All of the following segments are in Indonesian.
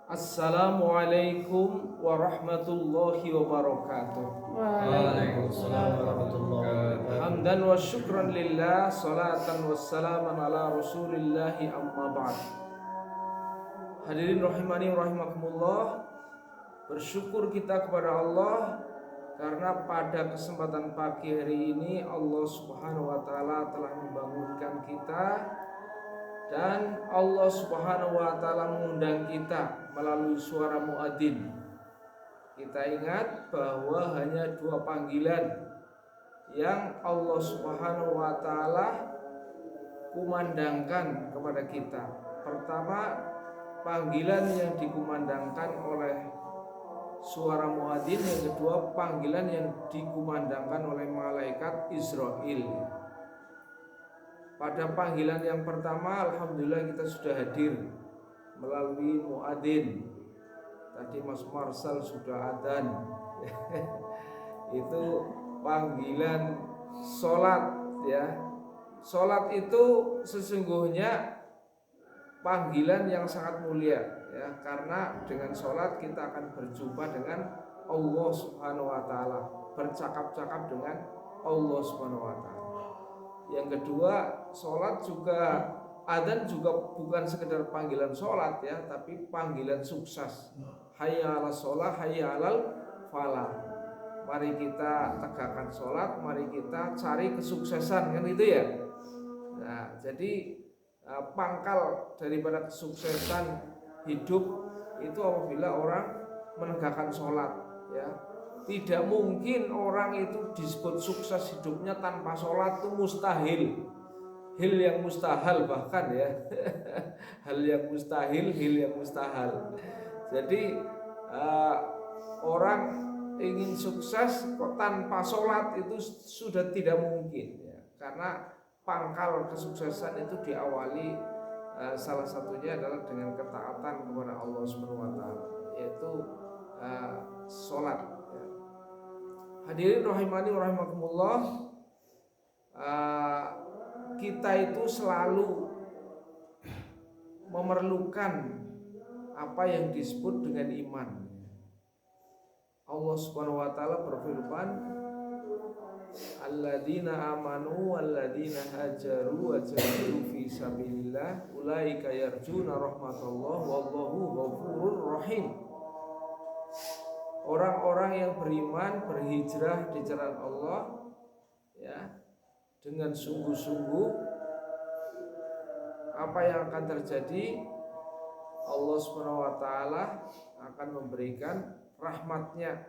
Assalamualaikum warahmatullahi wabarakatuh. Waalaikumsalam warahmatullahi wabarakatuh. Hamdan wa syukran lillah, salatan wassalaman ala rasulillahi amma ba'd. Hadirin rahimani rahimakumullah, bersyukur kita kepada Allah karena pada kesempatan pagi hari ini Allah subhanahu wa ta'ala telah membangunkan kita, dan Allah subhanahu wa ta'ala mengundang kita melalui suara muadzin. Kita ingat bahwa hanya dua panggilan yang Allah subhanahu wa ta'ala kumandangkan kepada kita. Pertama, panggilan yang dikumandangkan oleh suara muadzin. Yang kedua, panggilan yang dikumandangkan oleh malaikat Israil. Pada panggilan yang pertama, alhamdulillah kita sudah hadir melalui muadzin. Tadi Mas Marsal sudah adzan. Itu panggilan sholat, ya. Sholat itu sesungguhnya panggilan yang sangat mulia, ya, karena dengan sholat kita akan berjumpa dengan Allah subhanahu wa ta'ala, bercakap-cakap dengan Allah subhanahu wa ta'ala. Yang kedua, sholat juga, adzan juga bukan sekedar panggilan sholat, ya, tapi panggilan sukses. Hayya ala sholah, hayya alal falah. Mari kita tegakkan sholat, mari kita cari kesuksesan, kan itu ya. Nah, jadi pangkal daripada kesuksesan hidup itu apabila orang menegakkan sholat, ya. Tidak mungkin orang itu disebut sukses hidupnya tanpa sholat, itu mustahil. Hil yang mustahil bahkan, ya. Hal yang mustahil, hil yang mustahil. Jadi orang ingin sukses kok tanpa sholat itu sudah tidak mungkin, ya. Karena pangkal kesuksesan itu diawali salah satunya adalah dengan ketaatan kepada Allah Subhanahu wa ta'ala, yaitu sholat. Hadirin rahimani rahimakumullah, kita itu selalu memerlukan apa yang disebut dengan iman. Allah subhanahu wa ta'ala berfirman, alladzina amanu walladzina hajaru wa jahadu fi sabilillah ulaika yarjuna rahmatullah wallahu ghafurur rahim. Orang-orang yang beriman, berhijrah di jalan Allah, ya, dengan sungguh-sungguh, apa yang akan terjadi? Allah Subhanahu wa ta'ala akan memberikan rahmatnya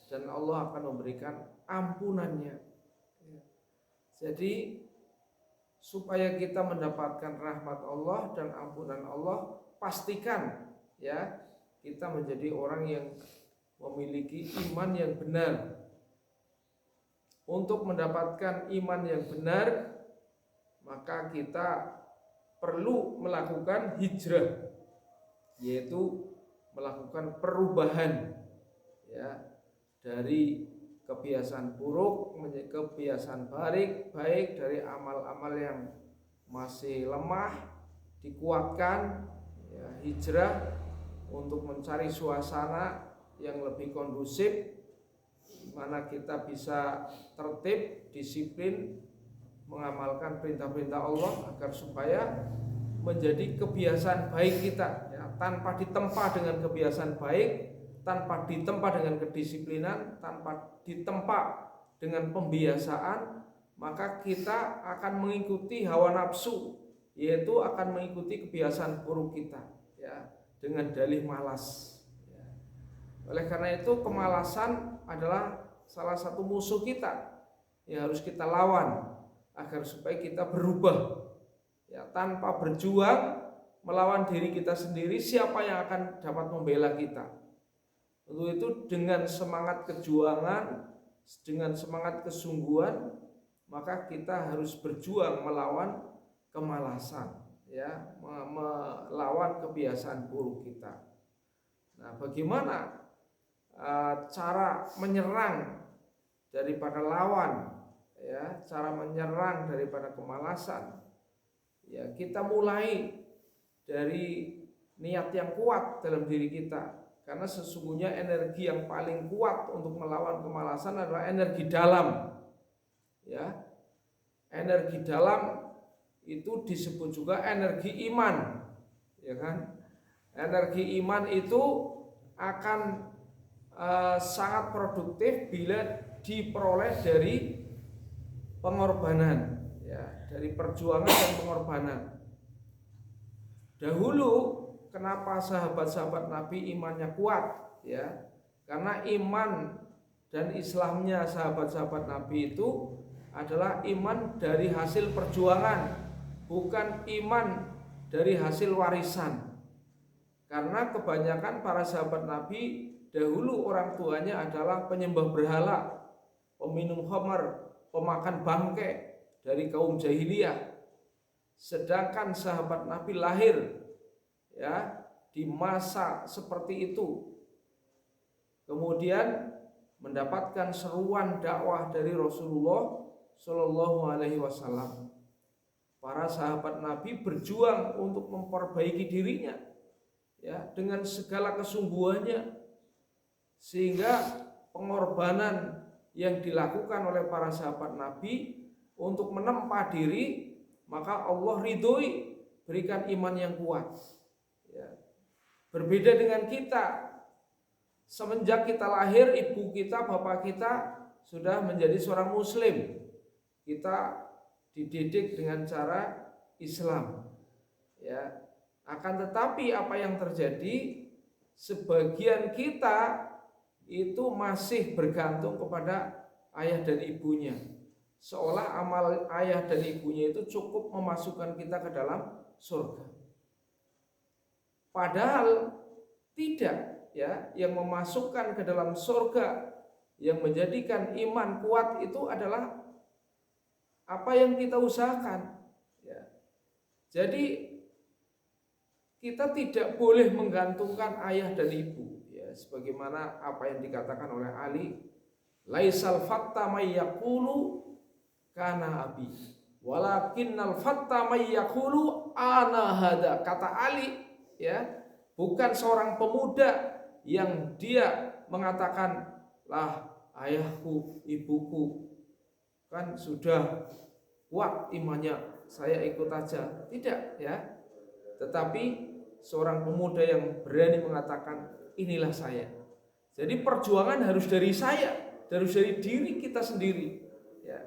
dan Allah akan memberikan ampunannya. Jadi supaya kita mendapatkan rahmat Allah dan ampunan Allah, pastikan, ya, kita menjadi orang yang memiliki iman yang benar. Untuk mendapatkan iman yang benar, maka kita perlu melakukan hijrah, yaitu melakukan perubahan, ya, dari kebiasaan buruk menjadi kebiasaan baik, dari amal-amal yang masih lemah dikuatkan, ya, hijrah untuk mencari suasana yang lebih kondusif, di mana kita bisa tertib, disiplin, mengamalkan perintah-perintah Allah agar supaya menjadi kebiasaan baik kita, ya, tanpa ditempa dengan kebiasaan baik, tanpa ditempa dengan kedisiplinan, tanpa ditempa dengan pembiasaan, maka kita akan mengikuti hawa nafsu, yaitu akan mengikuti kebiasaan buruk kita, ya, dengan dalih malas. Oleh karena itu, kemalasan adalah salah satu musuh kita yang harus kita lawan agar supaya kita berubah, ya. Tanpa berjuang melawan diri kita sendiri, siapa yang akan dapat membela kita? Untuk itu dengan semangat kejuangan, dengan semangat kesungguhan, maka kita harus berjuang melawan kemalasan, ya, melawan kebiasaan buruk kita. Nah, bagaimana cara menyerang daripada lawan, ya, cara menyerang daripada kemalasan, ya, kita mulai dari niat yang kuat dalam diri kita. Karena sesungguhnya energi yang paling kuat untuk melawan kemalasan adalah energi dalam. Ya. Energi dalam itu disebut juga energi iman. Ya kan? Energi iman itu akan sangat produktif bila diperoleh dari pengorbanan, ya, dari perjuangan dan pengorbanan. Dahulu kenapa sahabat-sahabat Nabi imannya kuat, ya? Karena iman dan Islamnya sahabat-sahabat Nabi itu adalah iman dari hasil perjuangan, bukan iman dari hasil warisan. Karena kebanyakan para sahabat Nabi dahulu orang tuanya adalah penyembah berhala, peminum khamar, pemakan bangkai dari kaum jahiliyah. Sedangkan sahabat Nabi lahir ya di masa seperti itu. Kemudian mendapatkan seruan dakwah dari Rasulullah Shallallahu Alaihi Wasallam. Para sahabat Nabi berjuang untuk memperbaiki dirinya, ya, dengan segala kesungguhannya, sehingga pengorbanan yang dilakukan oleh para sahabat Nabi untuk menempa diri, maka Allah ridhoi, berikan iman yang kuat. Ya. Berbeda dengan kita, semenjak kita lahir, ibu kita, bapak kita sudah menjadi seorang muslim. Kita dididik dengan cara Islam, ya. Akan tetapi apa yang terjadi, sebagian kita itu masih bergantung kepada ayah dan ibunya, seolah amal ayah dan ibunya itu cukup memasukkan kita ke dalam surga. Padahal tidak, ya. Yang memasukkan ke dalam surga, yang menjadikan iman kuat itu adalah apa yang kita usahakan, ya. Jadi kita tidak boleh menggantungkan ayah dan ibu, ya, sebagaimana apa yang dikatakan oleh Ali, laisal fatta may yaqulu kana abi walakinnal fatta may yaqulu ana hada. Kata Ali, ya, bukan seorang pemuda yang dia mengatakan lah ayahku, ibuku kan sudah kuat imannya, saya ikut aja. Tidak, ya. Tetapi seorang pemuda yang berani mengatakan inilah saya. Jadi perjuangan harus dari saya, harus dari diri kita sendiri, ya.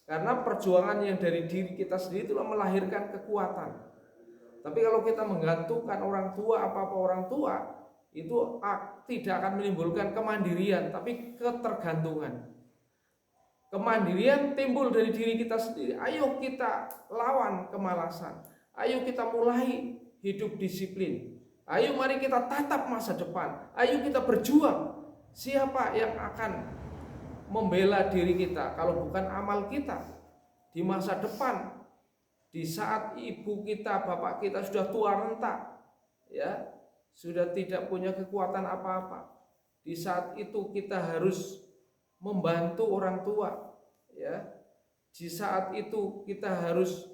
Karena perjuangan yang dari diri kita sendiri itulah melahirkan kekuatan. Tapi kalau kita menggantungkan orang tua, apa-apa orang tua, itu tidak akan menimbulkan kemandirian, tapi ketergantungan. Kemandirian timbul dari diri kita sendiri. Ayo kita lawan kemalasan. Ayo kita mulai hidup disiplin. Ayo mari kita tatap masa depan. Ayo kita berjuang. Siapa yang akan membela diri kita kalau bukan amal kita di masa depan? Di saat ibu kita, bapak kita sudah tua renta, ya, sudah tidak punya kekuatan apa-apa. Di saat itu kita harus membantu orang tua, ya. Di saat itu kita harus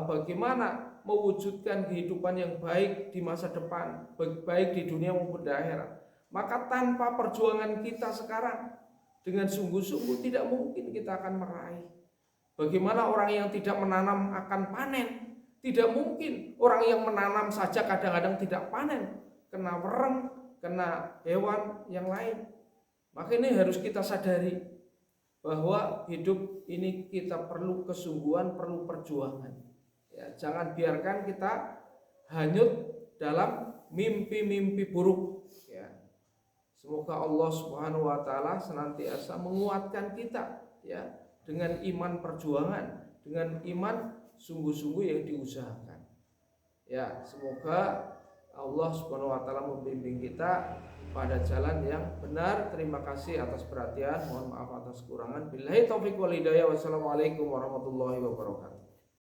bagaimana mewujudkan kehidupan yang baik di masa depan, baik di dunia maupun di akhirat. Maka tanpa perjuangan kita sekarang dengan sungguh-sungguh tidak mungkin kita akan meraih. Bagaimana orang yang tidak menanam akan panen? Tidak mungkin. Orang yang menanam saja kadang-kadang tidak panen, kena wereng, kena hewan yang lain. Maka ini harus kita sadari bahwa hidup ini kita perlu kesungguhan, perlu perjuangan. Ya, jangan biarkan kita hanyut dalam mimpi-mimpi buruk. Ya. Semoga Allah Subhanahu wa taala senantiasa menguatkan kita, ya, dengan iman perjuangan, dengan iman sungguh-sungguh yang diusahakan. Ya, semoga Allah Subhanahu wa taala membimbing kita pada jalan yang benar. Terima kasih atas perhatian. Mohon maaf atas kekurangan. Billahi taufiq wal hidayah. Wassalamualaikum warahmatullahi wabarakatuh.